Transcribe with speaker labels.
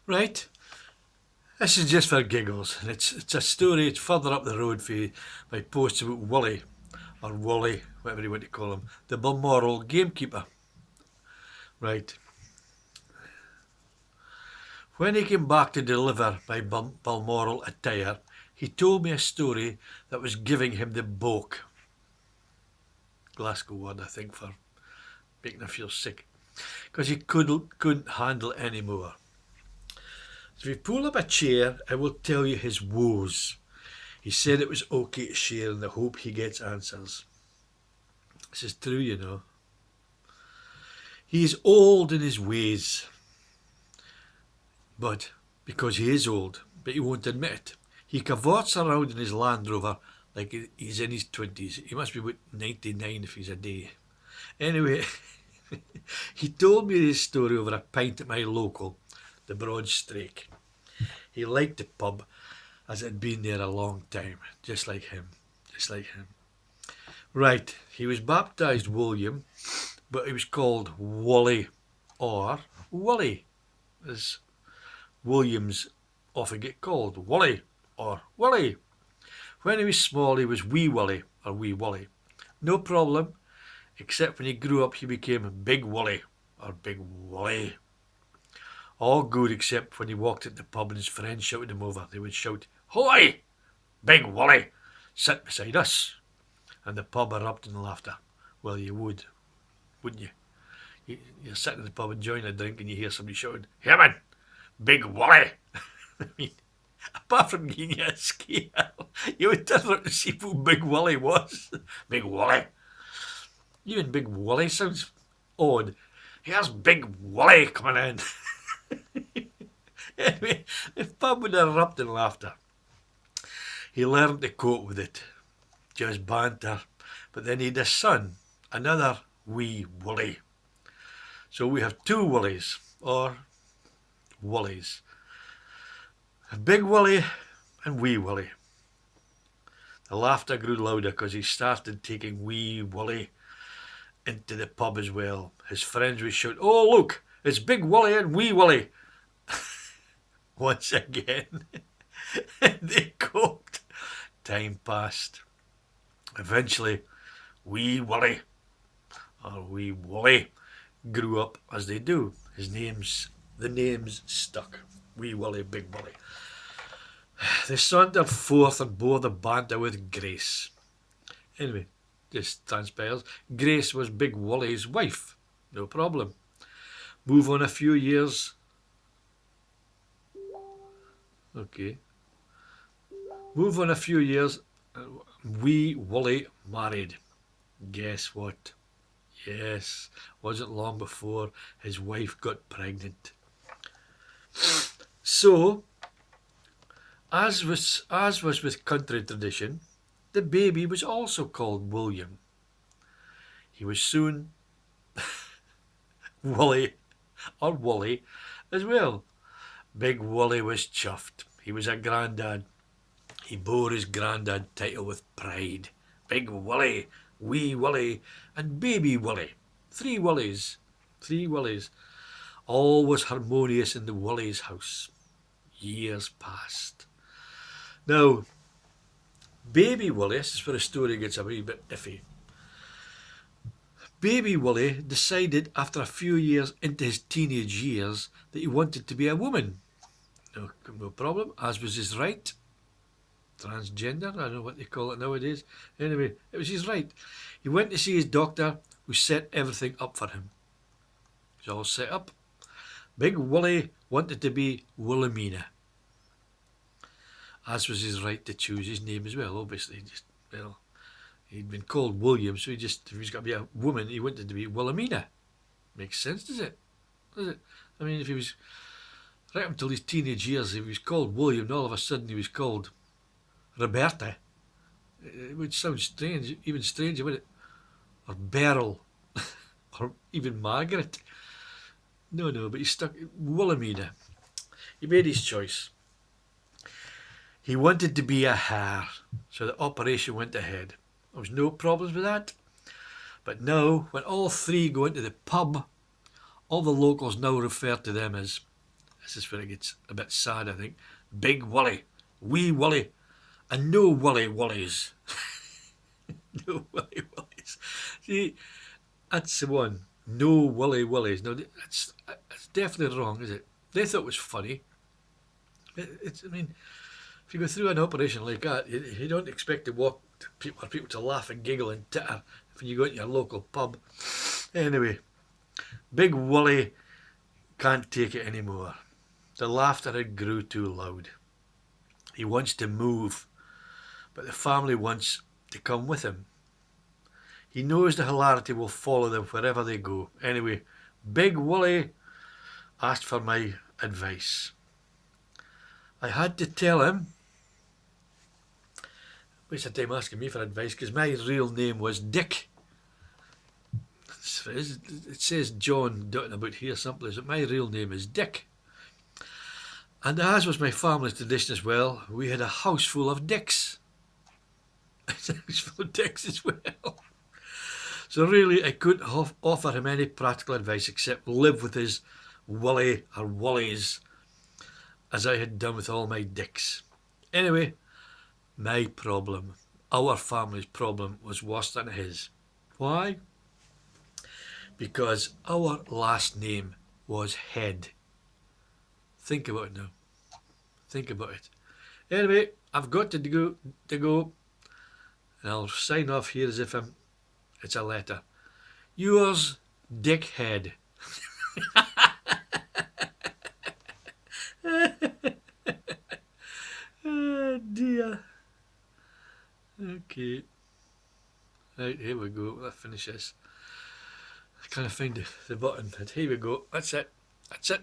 Speaker 1: Right? This is just for giggles, and it's a story. It's further up the road for my post about Wullie, or Wullie, whatever you want to call him, the Balmoral gamekeeper. Right. When he came back to deliver my Balmoral attire, he told me a story that was giving him the boke. Glasgow word, I think, for making him feel sick, because he couldn't handle it anymore. So if you pull up a chair, I will tell you his woes. He said it was okay to share in the hope he gets answers. This is true, you know. He is old in his ways, but because he is old, but he won't admit it. He cavorts around in his Land Rover like he's in his 20s. He must be about 99 if he's a day. Anyway, he told me this story over a pint at my local, the Broad Strake. He liked the pub as it had been there a long time, just like him. Right, he was baptised William, but he was called Wullie, or Wullie, as Williams often get called, Wullie or Wullie. When he was small, he was Wee Wullie or Wee Wullie. No problem, except when he grew up, he became Big Wullie or Big Wullie. All good except when he walked at the pub and his friends shouted him over. They would shout, "Hoy! Big Wullie! Sit beside us!" And the pub erupted in laughter. Well, you would, wouldn't you? You're sitting in the pub enjoying a drink and you hear somebody shouting, "Here man! Big Wullie!" I mean, apart from giving you a scare, you would turn around to see who Big Wullie was. Big Wullie. Even Big Wullie sounds odd. Here's Big Wullie coming in. Anyway, the pub would erupt in laughter. He learned to cope with it. Just banter. But then he had a son, another Wee Wullie. So we have two Wullies, or Wullies. Big Wullie and Wee Wullie. The laughter grew louder because he started taking Wee Wullie into the pub as well. His friends would shout, "Oh look, it's Big Wullie and Wee Wullie." Once again, they coped. Time passed. Eventually, Wee Wullie, or Wee Wullie, grew up as they do. The names stuck. Wee Wullie, Big Wullie. They sauntered forth and bore the banter with Grace. Anyway, this transpires. Grace was Big Wullie's wife. No problem. Move on a few years. Okay. Move on a few years. Wee Wullie married. Guess what? Yes, wasn't long before his wife got pregnant. So, as was with country tradition, the baby was also called William. He was soon Wullie, or Wullie, as well. Big Wullie was chuffed. He was a grandad. He bore his grandad title with pride. Big Wullie, Wee Wullie, and Baby Wullie. Three Wullies. All was harmonious in the Wullie's house. Years passed. Now, Baby Wullie, this is where the story gets a wee bit iffy. Baby Wullie decided after a few years into his teenage years that he wanted to be a woman. No problem, as was his right. Transgender, I don't know what they call it nowadays. Anyway, it was his right. He went to see his doctor, who set everything up for him. It was all set up. Big Wullie wanted to be Wilhelmina, as was his right to choose his name as well. Obviously, he'd been called William, so if he's got to be a woman, he wanted to be Wilhelmina. Makes sense, does it? I mean, if he was right up until his teenage years, if he was called William, and all of a sudden he was called Roberta, it would sound strange, even stranger, wouldn't it? Or Beryl, or even Margaret. No, but he stuck Wilhelmina. He made his choice. He wanted to be a hare, so the operation went ahead. There was no problems with that. But now, when all three go into the pub, all the locals now refer to them as This is where it gets a bit sad, I think. Big Wullie, wee Wullie, and no Wullie Wullies. No Wullie Wullies. See, that's the one. No Wullie Wullies. No, that's definitely wrong, is it? They thought it was funny. I mean, if you go through an operation like that, you don't expect to walk for people to laugh and giggle and titter when you go into your local pub. Anyway, Big Wullie can't take it anymore. The laughter had grew too loud. He wants to move, but the family wants to come with him. He knows the hilarity will follow them wherever they go. Anyway, Big Wullie asked for my advice. I had to tell him, waste of time asking me for advice, because my real name was Dick. It says John dotting about here someplace, but my real name is Dick. And as was my family's tradition as well, we had a house full of Dicks. A house full of Dicks as well. So really, I couldn't offer him any practical advice except live with his Wullie or Wullies, as I had done with all my Dicks. Anyway, my problem, our family's problem, was worse than his. Why? Because our last name was Head. Think about it now. Think about it. Anyway, I've got to go, and I'll sign off here as if it's a letter. Yours, Dickhead. Oh dear. Okay. Right, here we go. Let's finish this. I can't find the button, but here we go. That's it. That's it.